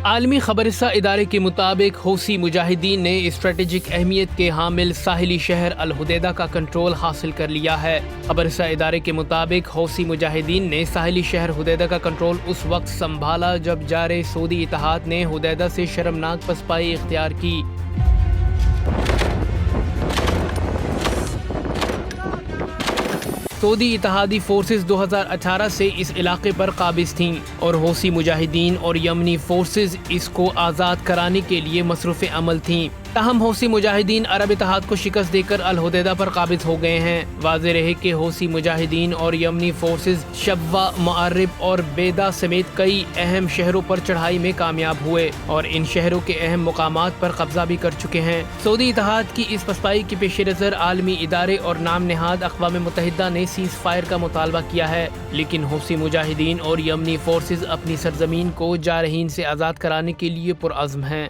عالمی خبررساں ادارے کے مطابق حوثی مجاہدین نے اسٹریٹجک اہمیت کے حامل ساحلی شہر الحدیدہ کا کنٹرول حاصل کر لیا ہے۔ خبررساں ادارے کے مطابق حوثی مجاہدین نے ساحلی شہر حدیدہ کا کنٹرول اس وقت سنبھالا جب جارے سعودی اتحاد نے حدیدہ سے شرمناک پسپائی اختیار کی۔ سعودی اتحادی فورسز 2018 سے اس علاقے پر قابض تھیں اور حوثی مجاہدین اور یمنی فورسز اس کو آزاد کرانے کے لیے مصروف عمل تھیں۔ تاہم حوثی مجاہدین عرب اتحاد کو شکست دے کر الحدیدہ پر قابض ہو گئے ہیں۔ واضح رہے کہ حوثی مجاہدین اور یمنی فورسز شبوہ، معرب اور بیدا سمیت کئی اہم شہروں پر چڑھائی میں کامیاب ہوئے اور ان شہروں کے اہم مقامات پر قبضہ بھی کر چکے ہیں۔ سعودی اتحاد کی اس پسپائی کے پیش نظر عالمی ادارے اور نام نہاد اقوام متحدہ نے سیز فائر کا مطالبہ کیا ہے، لیکن حوثی مجاہدین اور یمنی فورسز اپنی سرزمین کو جارحین سے آزاد کرانے کے لیے پرعزم ہیں۔